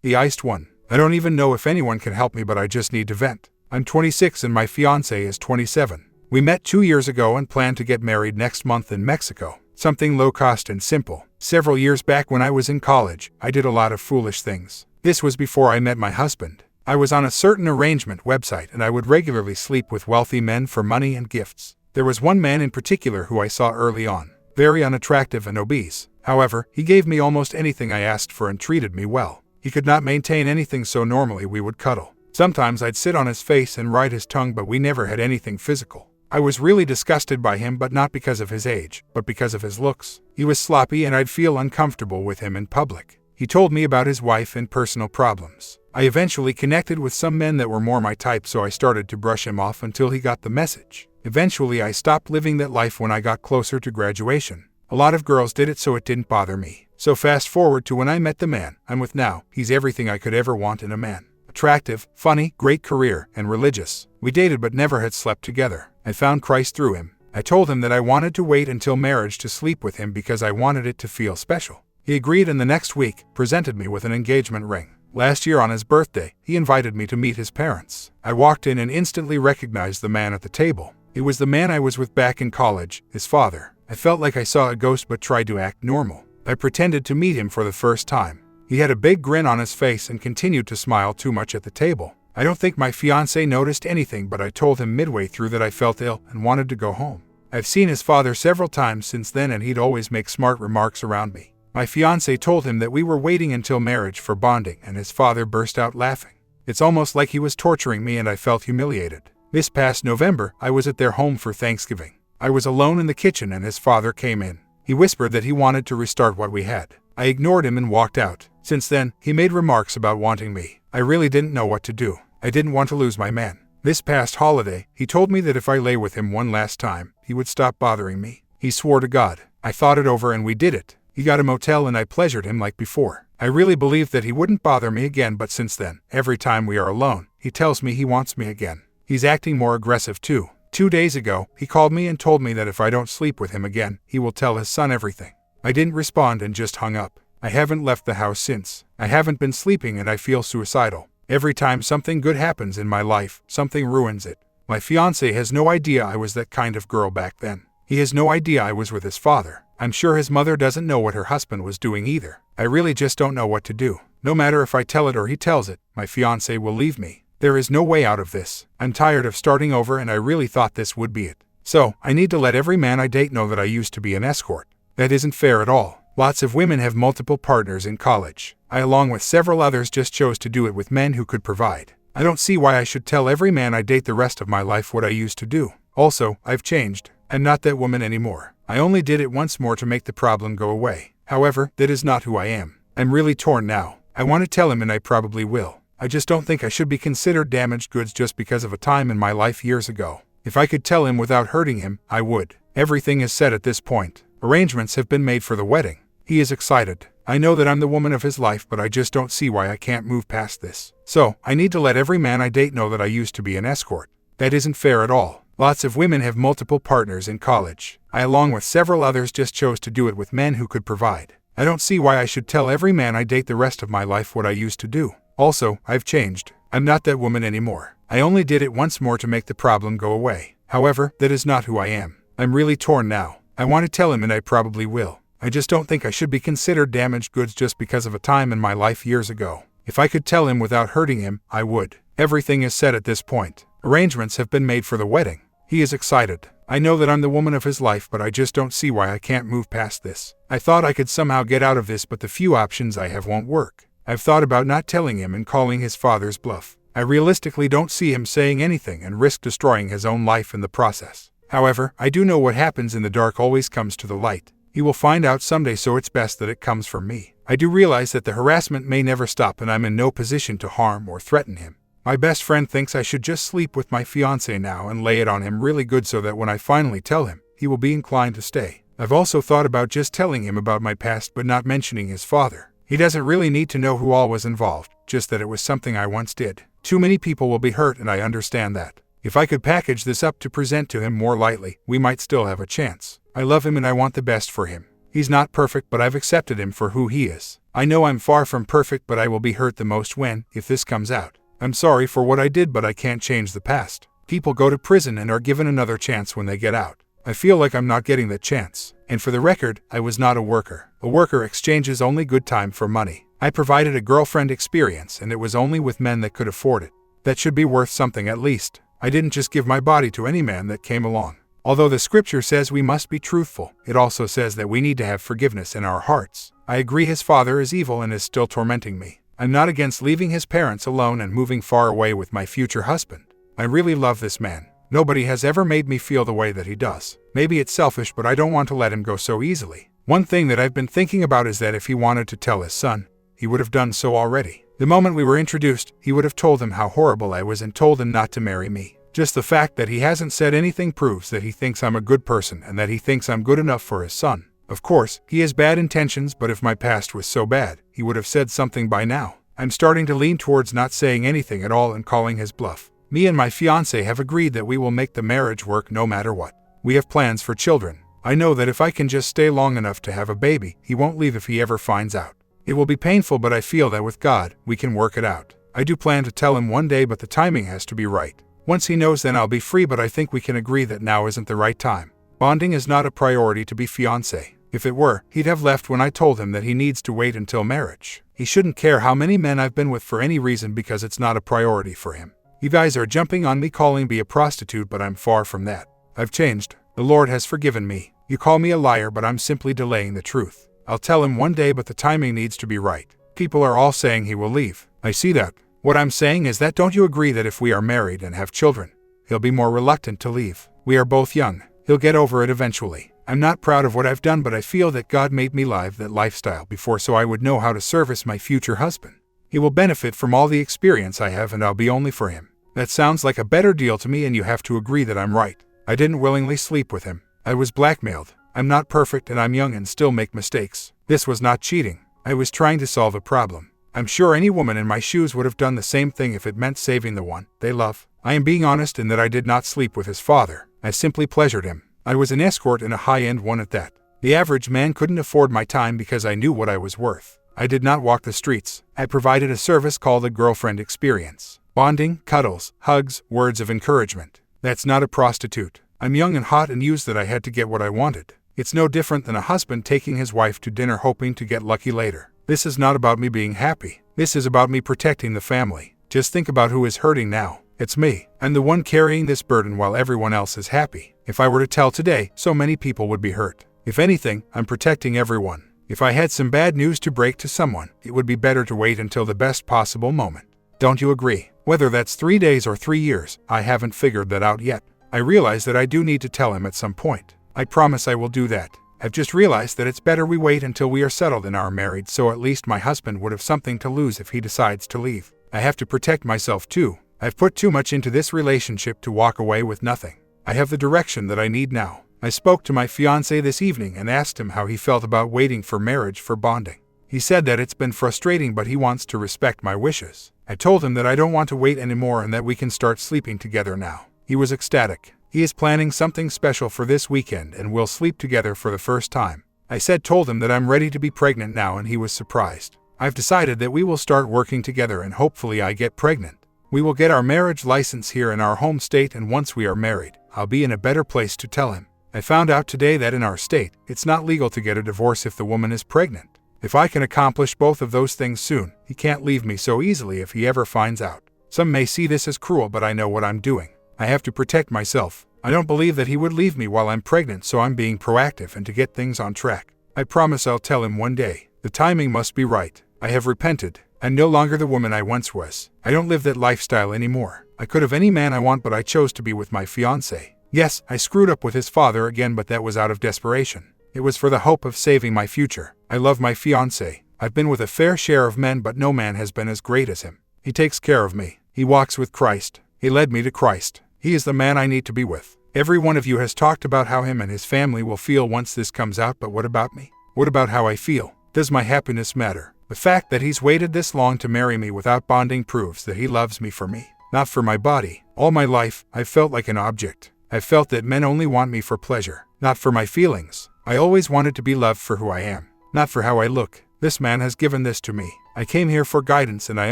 The iced one. I don't even know if anyone can help me, but I just need to vent. I'm 26 and my fiancé is 27. We met 2 years ago and plan to get married next month in Mexico. Something low cost and simple. Several years back when I was in college, I did a lot of foolish things. This was before I met my husband. I was on a certain arrangement website and I would regularly sleep with wealthy men for money and gifts. There was one man in particular who I saw early on. Very unattractive and obese. However, he gave me almost anything I asked for and treated me well. He could not maintain anything, so normally we would cuddle. Sometimes I'd sit on his face and ride his tongue, but we never had anything physical. I was really disgusted by him, but not because of his age, but because of his looks. He was sloppy and I'd feel uncomfortable with him in public. He told me about his wife and personal problems. I eventually connected with some men that were more my type, so I started to brush him off until he got the message. Eventually I stopped living that life when I got closer to graduation. A lot of girls did it, so it didn't bother me. So fast forward to when I met the man I'm with now. He's everything I could ever want in a man. Attractive, funny, great career, and religious. We dated but never had slept together. I found Christ through him. I told him that I wanted to wait until marriage to sleep with him because I wanted it to feel special. He agreed, and the next week presented me with an engagement ring. Last year on his birthday, he invited me to meet his parents. I walked in and instantly recognized the man at the table. It was the man I was with back in college, his father. I felt like I saw a ghost but tried to act normal. I pretended to meet him for the first time. He had a big grin on his face and continued to smile too much at the table. I don't think my fiancé noticed anything, but I told him midway through that I felt ill and wanted to go home. I've seen his father several times since then and he'd always make smart remarks around me. My fiancé told him that we were waiting until marriage for bonding, and his father burst out laughing. It's almost like he was torturing me and I felt humiliated. This past November, I was at their home for Thanksgiving. I was alone in the kitchen and his father came in. He whispered that he wanted to restart what we had. I ignored him and walked out. Since then, he made remarks about wanting me. I really didn't know what to do. I didn't want to lose my man. This past holiday, he told me that if I lay with him one last time, he would stop bothering me. He swore to God. I thought it over and we did it. He got a motel and I pleasured him like before. I really believed that he wouldn't bother me again, but since then, every time we are alone, he tells me he wants me again. He's acting more aggressive too. 2 days ago, he called me and told me that if I don't sleep with him again, he will tell his son everything. I didn't respond and just hung up. I haven't left the house since. I haven't been sleeping and I feel suicidal. Every time something good happens in my life, something ruins it. My fiancé has no idea I was that kind of girl back then. He has no idea I was with his father. I'm sure his mother doesn't know what her husband was doing either. I really just don't know what to do. No matter if I tell it or he tells it, my fiancé will leave me. There is no way out of this. I'm tired of starting over and I really thought this would be it. So, I need to let every man I date know that I used to be an escort. That isn't fair at all. Lots of women have multiple partners in college. I, along with several others, just chose to do it with men who could provide. I don't see why I should tell every man I date the rest of my life what I used to do. Also, I've changed. I'm not that woman anymore. I only did it once more to make the problem go away. However, that is not who I am. I'm really torn now. I want to tell him and I probably will. I just don't think I should be considered damaged goods just because of a time in my life years ago. If I could tell him without hurting him, I would. Everything is set at this point. Arrangements have been made for the wedding. He is excited. I know that I'm the woman of his life, but I just don't see why I can't move past this. So, I need to let every man I date know that I used to be an escort. That isn't fair at all. Lots of women have multiple partners in college. I, along with several others, just chose to do it with men who could provide. I don't see why I should tell every man I date the rest of my life what I used to do. Also, I've changed. I'm not that woman anymore. I only did it once more to make the problem go away. However, that is not who I am. I'm really torn now. I want to tell him and I probably will. I just don't think I should be considered damaged goods just because of a time in my life years ago. If I could tell him without hurting him, I would. Everything is set at this point. Arrangements have been made for the wedding. He is excited. I know that I'm the woman of his life, but I just don't see why I can't move past this. I thought I could somehow get out of this, but the few options I have won't work. I've thought about not telling him and calling his father's bluff. I realistically don't see him saying anything and risk destroying his own life in the process. However, I do know what happens in the dark always comes to the light. He will find out someday, so it's best that it comes from me. I do realize that the harassment may never stop and I'm in no position to harm or threaten him. My best friend thinks I should just sleep with my fiancé now and lay it on him really good so that when I finally tell him, he will be inclined to stay. I've also thought about just telling him about my past but not mentioning his father. He doesn't really need to know who all was involved, just that it was something I once did. Too many people will be hurt and I understand that. If I could package this up to present to him more lightly, we might still have a chance. I love him and I want the best for him. He's not perfect, but I've accepted him for who he is. I know I'm far from perfect, but I will be hurt the most if this comes out. I'm sorry for what I did, but I can't change the past. People go to prison and are given another chance when they get out. I feel like I'm not getting that chance. And for the record, I was not a worker. A worker exchanges only good time for money. I provided a girlfriend experience, and it was only with men that could afford it. That should be worth something at least. I didn't just give my body to any man that came along. Although the scripture says we must be truthful, it also says that we need to have forgiveness in our hearts. I agree his father is evil and is still tormenting me. I'm not against leaving his parents alone and moving far away with my future husband. I really love this man. Nobody has ever made me feel the way that he does. Maybe it's selfish, but I don't want to let him go so easily. One thing that I've been thinking about is that if he wanted to tell his son, he would have done so already. The moment we were introduced, he would have told him how horrible I was and told him not to marry me. Just the fact that he hasn't said anything proves that he thinks I'm a good person and that he thinks I'm good enough for his son. Of course, he has bad intentions, but if my past was so bad, he would have said something by now. I'm starting to lean towards not saying anything at all and calling his bluff. Me and my fiancé have agreed that we will make the marriage work no matter what. We have plans for children. I know that if I can just stay long enough to have a baby, he won't leave if he ever finds out. It will be painful, but I feel that with God, we can work it out. I do plan to tell him one day, but the timing has to be right. Once he knows, then I'll be free, but I think we can agree that now isn't the right time. Bonding is not a priority to be fiancé. If it were, he'd have left when I told him that he needs to wait until marriage. He shouldn't care how many men I've been with for any reason because it's not a priority for him. You guys are jumping on me calling me a prostitute, but I'm far from that. I've changed. The Lord has forgiven me. You call me a liar, but I'm simply delaying the truth. I'll tell him one day, but the timing needs to be right. People are all saying he will leave. I see that. What I'm saying is that don't you agree that if we are married and have children, he'll be more reluctant to leave? We are both young. He'll get over it eventually. I'm not proud of what I've done, but I feel that God made me live that lifestyle before so I would know how to service my future husband. He will benefit from all the experience I have, and I'll be only for him. That sounds like a better deal to me, and you have to agree that I'm right. I didn't willingly sleep with him. I was blackmailed. I'm not perfect, and I'm young and still make mistakes. This was not cheating. I was trying to solve a problem. I'm sure any woman in my shoes would have done the same thing if it meant saving the one they love. I am being honest in that I did not sleep with his father. I simply pleasured him. I was an escort and a high-end one at that. The average man couldn't afford my time because I knew what I was worth. I did not walk the streets. I provided a service called a girlfriend experience. Bonding, cuddles, hugs, words of encouragement. That's not a prostitute. I'm young and hot and used that I had to get what I wanted. It's no different than a husband taking his wife to dinner hoping to get lucky later. This is not about me being happy. This is about me protecting the family. Just think about who is hurting now. It's me. I'm the one carrying this burden while everyone else is happy. If I were to tell today, so many people would be hurt. If anything, I'm protecting everyone. If I had some bad news to break to someone, it would be better to wait until the best possible moment. Don't you agree? Whether that's 3 days or 3 years, I haven't figured that out yet. I realize that I do need to tell him at some point. I promise I will do that. I've just realized that it's better we wait until we are settled and are married, so at least my husband would have something to lose if he decides to leave. I have to protect myself too. I've put too much into this relationship to walk away with nothing. I have the direction that I need now. I spoke to my fiancé this evening and asked him how he felt about waiting for marriage for bonding. He said that it's been frustrating, but he wants to respect my wishes. I told him that I don't want to wait anymore and that we can start sleeping together now. He was ecstatic. He is planning something special for this weekend and we'll sleep together for the first time. I told him that I'm ready to be pregnant now, and he was surprised. I've decided that we will start working together and hopefully I get pregnant. We will get our marriage license here in our home state, and once we are married, I'll be in a better place to tell him. I found out today that in our state, it's not legal to get a divorce if the woman is pregnant. If I can accomplish both of those things soon, he can't leave me so easily if he ever finds out. Some may see this as cruel, but I know what I'm doing. I have to protect myself. I don't believe that he would leave me while I'm pregnant, so I'm being proactive and to get things on track. I promise I'll tell him one day. The timing must be right. I have repented. I'm no longer the woman I once was. I don't live that lifestyle anymore. I could have any man I want, but I chose to be with my fiancé. Yes, I screwed up with his father again, but that was out of desperation. It was for the hope of saving my future. I love my fiancé. I've been with a fair share of men, but no man has been as great as him. He takes care of me. He walks with Christ. He led me to Christ. He is the man I need to be with. Every one of you has talked about how him and his family will feel once this comes out, but what about me? What about how I feel? Does my happiness matter? The fact that he's waited this long to marry me without bonding proves that he loves me for me, not for my body. All my life, I've felt like an object. I've felt that men only want me for pleasure, not for my feelings. I always wanted to be loved for who I am, not for how I look. This man has given this to me. I came here for guidance and I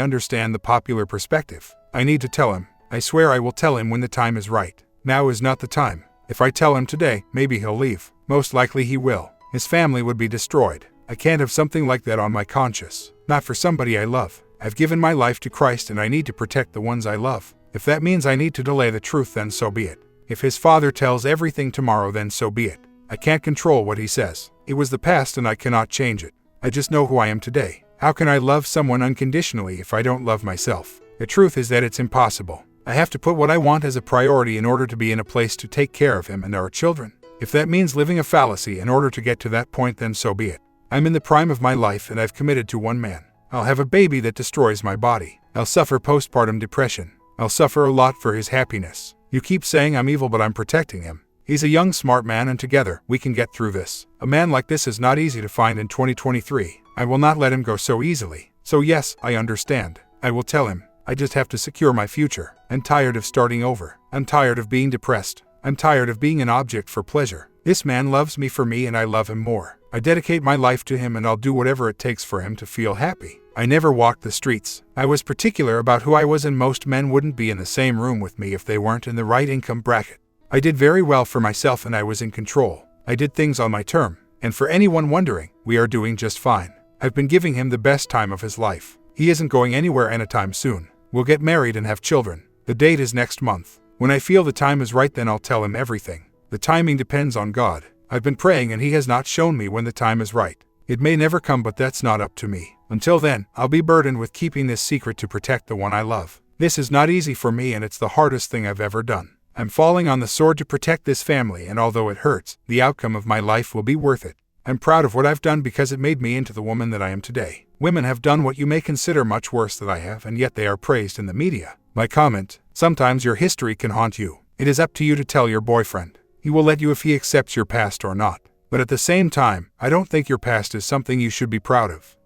understand the popular perspective. I need to tell him. I swear I will tell him when the time is right. Now is not the time. If I tell him today, maybe he'll leave. Most likely he will. His family would be destroyed. I can't have something like that on my conscience. Not for somebody I love. I've given my life to Christ and I need to protect the ones I love. If that means I need to delay the truth, then so be it. If his father tells everything tomorrow, then so be it. I can't control what he says. It was the past and I cannot change it. I just know who I am today. How can I love someone unconditionally if I don't love myself? The truth is that it's impossible. I have to put what I want as a priority in order to be in a place to take care of him and our children. If that means living a fallacy in order to get to that point, then so be it. I'm in the prime of my life and I've committed to one man. I'll have a baby that destroys my body. I'll suffer postpartum depression. I'll suffer a lot for his happiness. You keep saying I'm evil, but I'm protecting him. He's a young, smart man and together, we can get through this. A man like this is not easy to find in 2023. I will not let him go so easily. So yes, I understand. I will tell him. I just have to secure my future. I'm tired of starting over. I'm tired of being depressed. I'm tired of being an object for pleasure. This man loves me for me and I love him more. I dedicate my life to him and I'll do whatever it takes for him to feel happy. I never walked the streets. I was particular about who I was and most men wouldn't be in the same room with me if they weren't in the right income bracket. I did very well for myself and I was in control. I did things on my term. And for anyone wondering, we are doing just fine. I've been giving him the best time of his life. He isn't going anywhere anytime soon. We'll get married and have children. The date is next month. When I feel the time is right, then I'll tell him everything. The timing depends on God. I've been praying and he has not shown me when the time is right. It may never come, but that's not up to me. Until then, I'll be burdened with keeping this secret to protect the one I love. This is not easy for me and it's the hardest thing I've ever done. I'm falling on the sword to protect this family, and although it hurts, the outcome of my life will be worth it. I'm proud of what I've done because it made me into the woman that I am today. Women have done what you may consider much worse than I have, and yet they are praised in the media. My comment: sometimes your history can haunt you. It is up to you to tell your boyfriend. He will let you if he accepts your past or not. But at the same time, I don't think your past is something you should be proud of.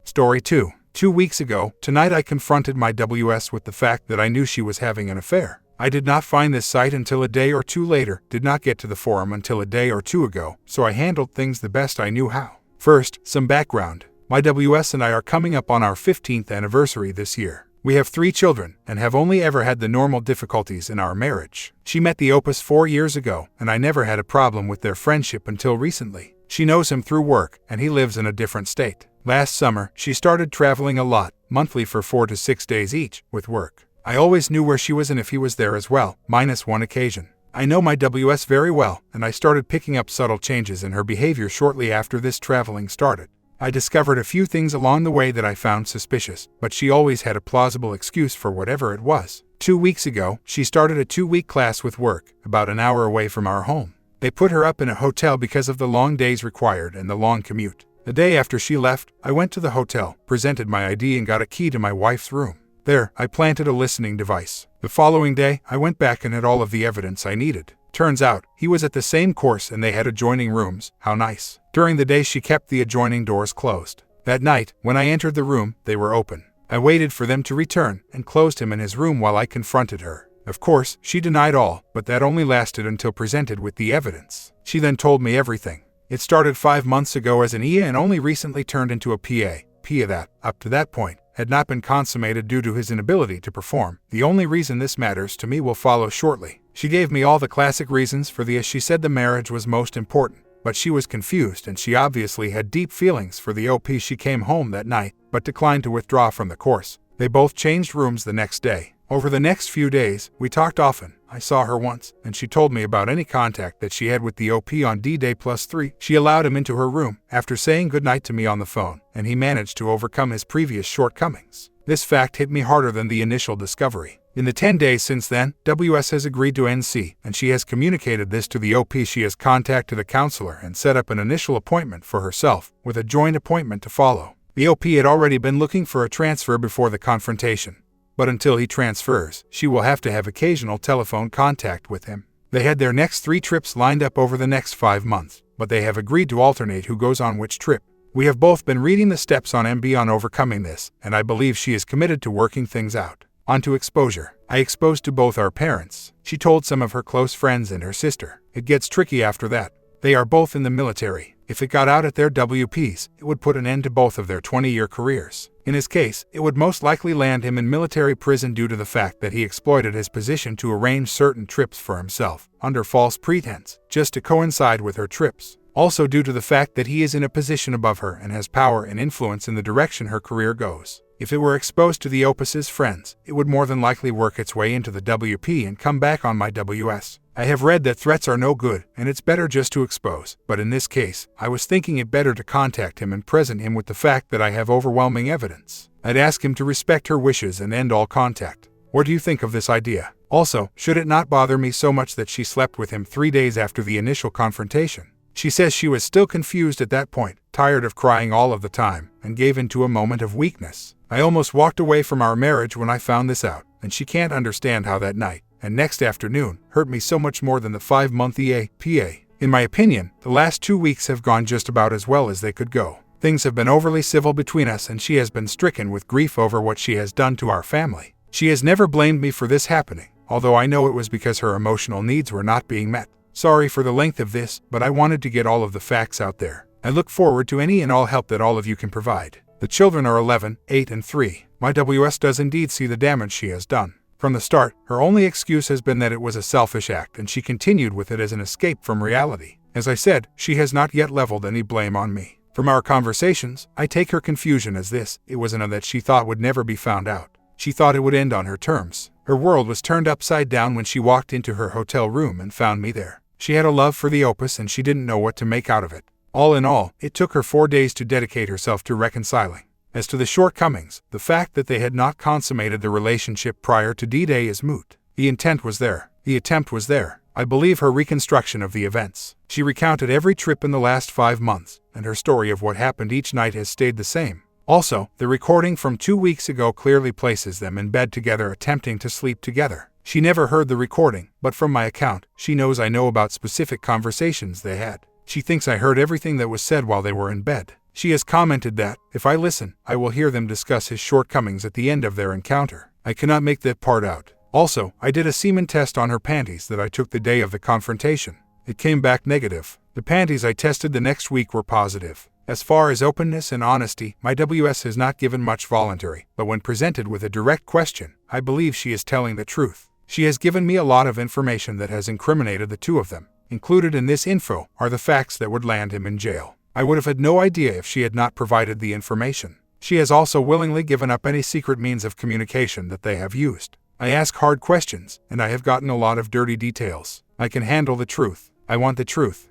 Story 2. 2 weeks ago, tonight I confronted my WS with the fact that I knew she was having an affair. I did not find this site until a day or two later, did not get to the forum until a day or two ago, so I handled things the best I knew how. First, some background. My WS and I are coming up on our 15th anniversary this year. We have 3 children, and have only ever had the normal difficulties in our marriage. She met the Opus 4 years ago, and I never had a problem with their friendship until recently. She knows him through work, and he lives in a different state. Last summer, she started traveling a lot, monthly for 4 to 6 days each, with work. I always knew where she was and if he was there as well, minus one occasion. I know my WS very well, and I started picking up subtle changes in her behavior shortly after this traveling started. I discovered a few things along the way that I found suspicious, but she always had a plausible excuse for whatever it was. 2 weeks ago, she started a 2-week class with work, about an hour away from our home. They put her up in a hotel because of the long days required and the long commute. The day after she left, I went to the hotel, presented my ID and got a key to my wife's room. There, I planted a listening device. The following day, I went back and had all of the evidence I needed. Turns out, he was at the same course and they had adjoining rooms. How nice. During the day, she kept the adjoining doors closed. That night, when I entered the room, they were open. I waited for them to return and closed him in his room while I confronted her. Of course, she denied all, but that only lasted until presented with the evidence. She then told me everything. It started 5 months ago as an IA and only recently turned into a PA. PA that, up to that point, had not been consummated due to his inability to perform. The only reason this matters to me will follow shortly. She gave me all the classic reasons for the as she said the marriage was most important, but she was confused and she obviously had deep feelings for the OP. She came home that night, but declined to withdraw from the course. They both changed rooms the next day. Over the next few days, we talked often. I saw her once, and she told me about any contact that she had with the OP on D-Day +3. She allowed him into her room, after saying goodnight to me on the phone, and he managed to overcome his previous shortcomings. This fact hit me harder than the initial discovery. In the 10 days since then, WS has agreed to NC, and she has communicated this to the OP. She has contacted a counselor and set up an initial appointment for herself, with a joint appointment to follow. The OP had already been looking for a transfer before the confrontation. But until he transfers, she will have to have occasional telephone contact with him. They had their next 3 trips lined up over the next 5 months, but they have agreed to alternate who goes on which trip. We have both been reading the steps on MB on overcoming this, and I believe she is committed to working things out. On to exposure. I exposed to both our parents. She told some of her close friends and her sister. It gets tricky after that. They are both in the military. If it got out at their WPs, it would put an end to both of their 20-year careers. In his case, it would most likely land him in military prison due to the fact that he exploited his position to arrange certain trips for himself, under false pretense, just to coincide with her trips. Also due to the fact that he is in a position above her and has power and influence in the direction her career goes. If it were exposed to the Opus's friends, it would more than likely work its way into the WP and come back on my WS. I have read that threats are no good, and it's better just to expose, but in this case, I was thinking it better to contact him and present him with the fact that I have overwhelming evidence. I'd ask him to respect her wishes and end all contact. What do you think of this idea? Also, should it not bother me so much that she slept with him 3 days after the initial confrontation? She says she was still confused at that point, tired of crying all of the time, and gave into a moment of weakness. I almost walked away from our marriage when I found this out, and she can't understand how that night, and next afternoon, hurt me so much more than the 5-month EAPA. In my opinion, the last 2 weeks have gone just about as well as they could go. Things have been overly civil between us and she has been stricken with grief over what she has done to our family. She has never blamed me for this happening, although I know it was because her emotional needs were not being met. Sorry for the length of this, but I wanted to get all of the facts out there. I look forward to any and all help that all of you can provide. The children are 11, 8, and 3. My WS does indeed see the damage she has done. From the start, her only excuse has been that it was a selfish act and she continued with it as an escape from reality. As I said, she has not yet leveled any blame on me. From our conversations, I take her confusion as this: it was an that she thought would never be found out. She thought it would end on her terms. Her world was turned upside down when she walked into her hotel room and found me there. She had a love for the Opus and she didn't know what to make out of it. All in all, it took her 4 days to dedicate herself to reconciling. As to the shortcomings, the fact that they had not consummated the relationship prior to D-Day is moot. The intent was there. The attempt was there. I believe her reconstruction of the events. She recounted every trip in the last 5 months, and her story of what happened each night has stayed the same. Also, the recording from 2 weeks ago clearly places them in bed together attempting to sleep together. She never heard the recording, but from my account, she knows I know about specific conversations they had. She thinks I heard everything that was said while they were in bed. She has commented that, if I listen, I will hear them discuss his shortcomings at the end of their encounter. I cannot make that part out. Also, I did a semen test on her panties that I took the day of the confrontation. It came back negative. The panties I tested the next week were positive. As far as openness and honesty, my WS has not given much voluntary, but when presented with a direct question, I believe she is telling the truth. She has given me a lot of information that has incriminated the two of them. Included in this info are the facts that would land him in jail. I would have had no idea if she had not provided the information. She has also willingly given up any secret means of communication that they have used. I ask hard questions, and I have gotten a lot of dirty details. I can handle the truth. I want the truth.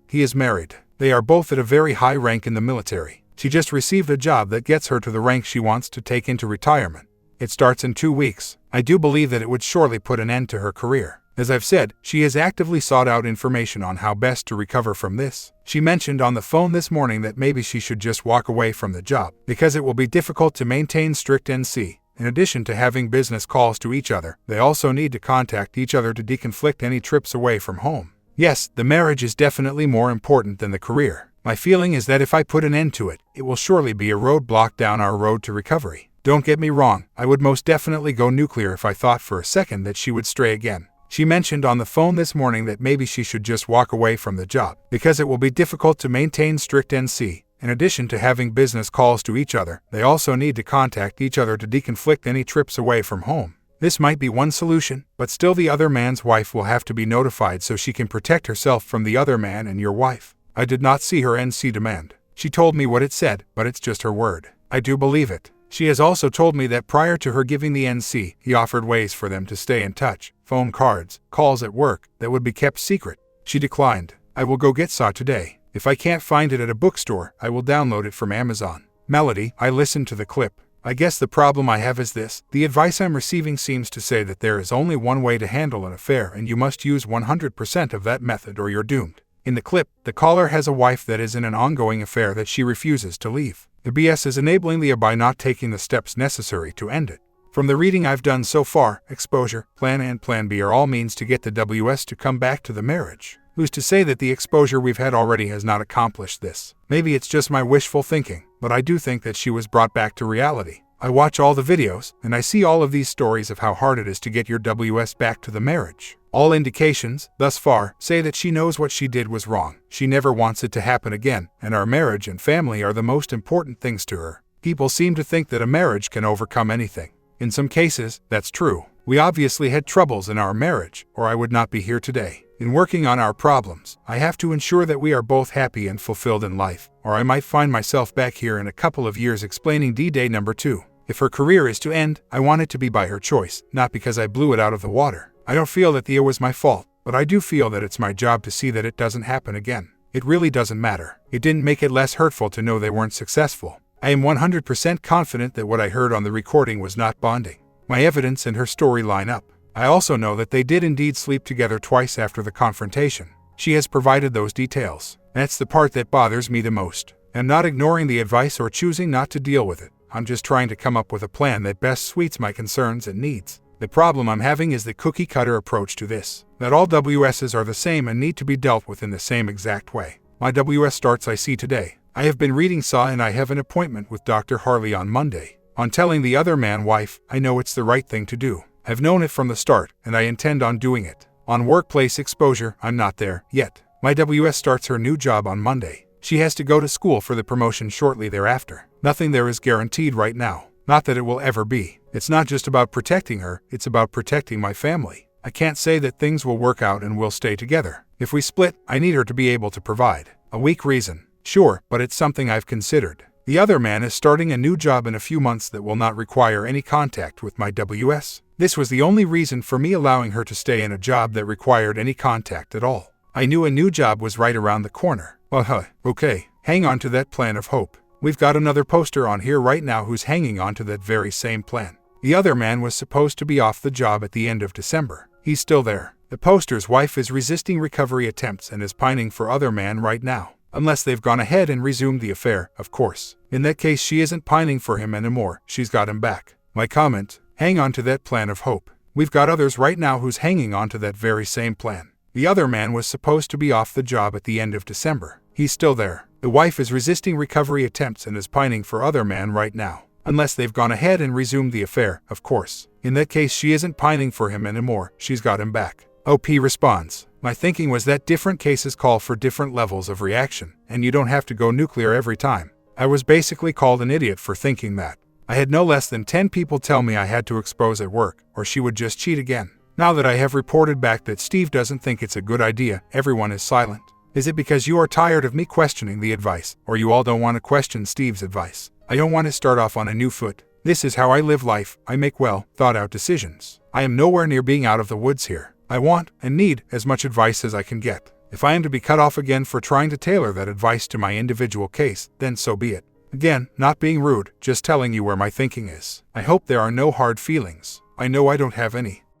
He is married. They are both at a very high rank in the military. She just received a job that gets her to the rank she wants to take into retirement. It starts in 2 weeks. I do believe that it would surely put an end to her career. As I've said, she has actively sought out information on how best to recover from this. She mentioned on the phone this morning that maybe she should just walk away from the job, because it will be difficult to maintain strict NC. In addition to having business calls to each other, they also need to contact each other to deconflict any trips away from home. Yes, the marriage is definitely more important than the career. My feeling is that if I put an end to it, it will surely be a roadblock down our road to recovery. Don't get me wrong, I would most definitely go nuclear if I thought for a second that she would stray again. She mentioned on the phone this morning that maybe she should just walk away from the job, because it will be difficult to maintain strict NC. In addition to having business calls to each other, they also need to contact each other to deconflict any trips away from home. This might be one solution, but still the other man's wife will have to be notified so she can protect herself from the other man and your wife. I did not see her NC demand. She told me what it said, but it's just her word. I do believe it. She has also told me that prior to her giving the NC, he offered ways for them to stay in touch, phone cards, calls at work, that would be kept secret. She declined. I will go get Saw today. If I can't find it at a bookstore, I will download it from Amazon. Melody, I listened to the clip. I guess the problem I have is this: the advice I'm receiving seems to say that there is only one way to handle an affair and you must use 100% of that method or you're doomed. In the clip, the caller has a wife that is in an ongoing affair that she refuses to leave. The BS is enabling the by not taking the steps necessary to end it. From the reading I've done so far, exposure, plan A and plan B are all means to get the WS to come back to the marriage. Who's to say that the exposure we've had already has not accomplished this? Maybe it's just my wishful thinking, but I do think that she was brought back to reality. I watch all the videos, and I see all of these stories of how hard it is to get your WS back to the marriage. All indications, thus far, say that she knows what she did was wrong. She never wants it to happen again, and our marriage and family are the most important things to her. People seem to think that a marriage can overcome anything. In some cases, that's true. We obviously had troubles in our marriage, or I would not be here today. In working on our problems, I have to ensure that we are both happy and fulfilled in life, or I might find myself back here in a couple of years explaining D-Day number 2. If her career is to end, I want it to be by her choice, not because I blew it out of the water. I don't feel that it was my fault, but I do feel that it's my job to see that it doesn't happen again. It really doesn't matter. It didn't make it less hurtful to know they weren't successful. I am 100% confident that what I heard on the recording was not bonding. My evidence and her story line up. I also know that they did indeed sleep together twice after the confrontation. She has provided those details. That's the part that bothers me the most. I'm not ignoring the advice or choosing not to deal with it. I'm just trying to come up with a plan that best suits my concerns and needs. The problem I'm having is the cookie-cutter approach to this, that all WSs are the same and need to be dealt with in the same exact way. My WS starts I see today. I have been reading Saw and I have an appointment with Dr. Harley on Monday. On telling the other man wife, I know it's the right thing to do. I've known it from the start, and I intend on doing it. On workplace exposure, I'm not there yet. My WS starts her new job on Monday. She has to go to school for the promotion shortly thereafter. Nothing there is guaranteed right now. Not that it will ever be. It's not just about protecting her, it's about protecting my family. I can't say that things will work out and we'll stay together. If we split, I need her to be able to provide. A weak reason. Sure, but it's something I've considered. The other man is starting a new job in a few months that will not require any contact with my WS. This was the only reason for me allowing her to stay in a job that required any contact at all. I knew a new job was right around the corner. Well, okay, hang on to that plan of hope. We've got another poster on here right now who's hanging on to that very same plan. The other man was supposed to be off the job at the end of December. He's still there. The poster's wife is resisting recovery attempts and is pining for other man right now. Unless they've gone ahead and resumed the affair, of course. In that case, she isn't pining for him anymore. She's got him back. My comment, hang on to that plan of hope. We've got others right now who's hanging on to that very same plan. The other man was supposed to be off the job at the end of December. He's still there. The wife is resisting recovery attempts and is pining for other man right now. Unless they've gone ahead and resumed the affair, of course. In that case, she isn't pining for him anymore. She's got him back. OP responds, my thinking was that different cases call for different levels of reaction, and you don't have to go nuclear every time. I was basically called an idiot for thinking that. I had no less than 10 people tell me I had to expose at work, or she would just cheat again. Now that I have reported back that Steve doesn't think it's a good idea, everyone is silent. Is it because you are tired of me questioning the advice, or you all don't want to question Steve's advice? I don't want to start off on a new foot. This is how I live life. I make well, thought-out decisions. I am nowhere near being out of the woods here. I want and need as much advice as I can get. If I am to be cut off again for trying to tailor that advice to my individual case, then so be it. Again, not being rude, just telling you where my thinking is. I hope there are no hard feelings. I know I don't have any.